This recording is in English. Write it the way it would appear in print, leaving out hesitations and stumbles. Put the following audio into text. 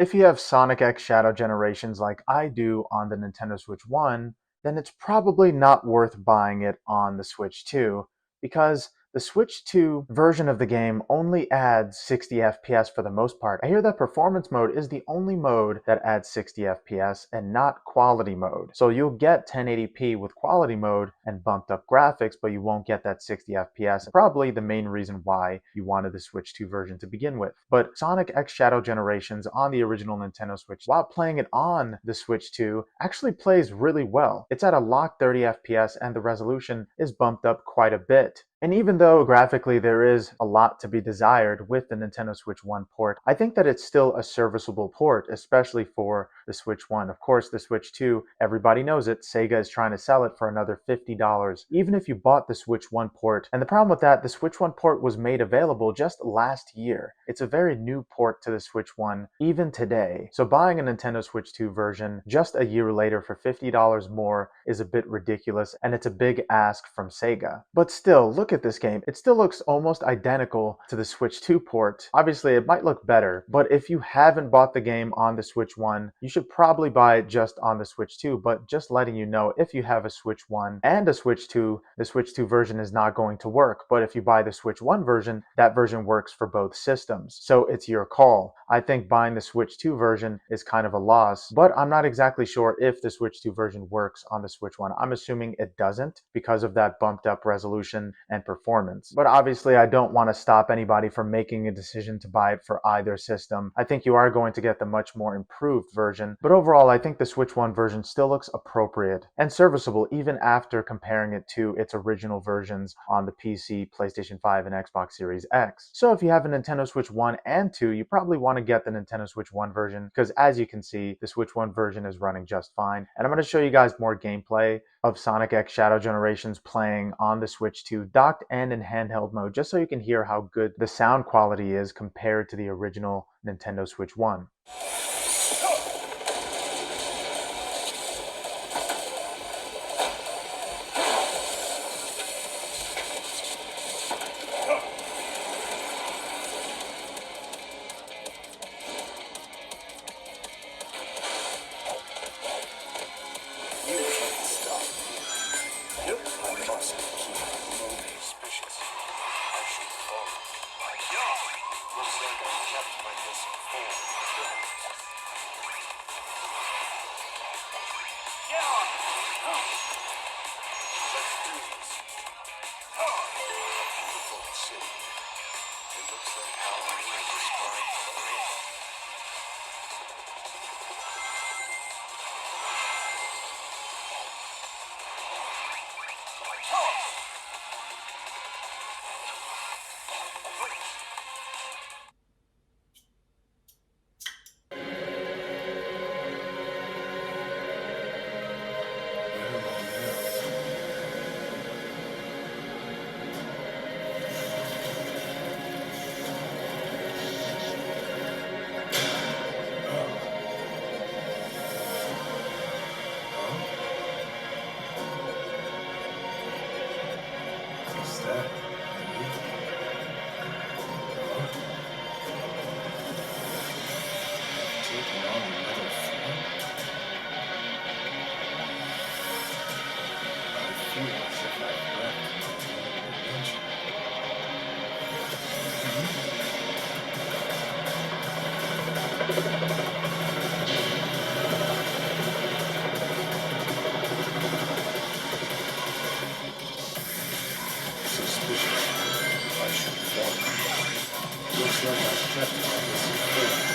If you have Sonic X Shadow Generations like I do on the Nintendo Switch 1, then it's probably not worth buying it on the Switch 2 because the Switch 2 version of the game only adds 60 FPS for the most part. I hear that performance mode is the only mode that adds 60 FPS and not quality mode. So you'll get 1080p with quality mode and bumped up graphics, but you won't get that 60 FPS. Probably the main reason why you wanted the Switch 2 version to begin with. But Sonic X Shadow Generations on the original Nintendo Switch, while playing it on the Switch 2, actually plays really well. It's at a locked 30 FPS and the resolution is bumped up quite a bit. And even though graphically there is a lot to be desired with the Nintendo Switch 1 port, I think that it's still a serviceable port, especially for the Switch 1. Of course, the Switch 2, everybody knows it, SEGA is trying to sell it for another $50, even if you bought the Switch 1 port. And the problem with that, the Switch 1 port was made available just last year. It's a very new port to the Switch 1, even today. So buying a Nintendo Switch 2 version just a year later for $50 more is a bit ridiculous, and it's a big ask from SEGA. But still, look at this game. It still looks almost identical to the Switch 2 port. Obviously, it might look better, but if you haven't bought the game on the Switch 1, you should probably buy it just on the Switch 2, but just letting you know, if you have a Switch 1 and a Switch 2, the Switch 2 version is not going to work, but if you buy the Switch 1 version, that version works for both systems. So it's your call. I think buying the Switch 2 version is kind of a loss, but I'm not exactly sure if the Switch 2 version works on the Switch 1. I'm assuming it doesn't because of that bumped up resolution and performance. But obviously, I don't want to stop anybody from making a decision to buy it for either system. I think you are going to get the much more improved version, but overall, I think the Switch 1 version still looks appropriate and serviceable even after comparing it to its original versions on the PC, PlayStation 5, and Xbox Series X. So if you have a Nintendo Switch 1 and 2, you probably want to get the Nintendo Switch 1 version because as you can see, the Switch 1 version is running just fine. And I'm going to show you guys more gameplay of Sonic X Shadow Generations playing on the Switch 2, docked and in handheld mode, just so you can hear how good the sound quality is compared to the original Nintendo Switch 1. Suspicious. I should follow. Looks like I kept on this before.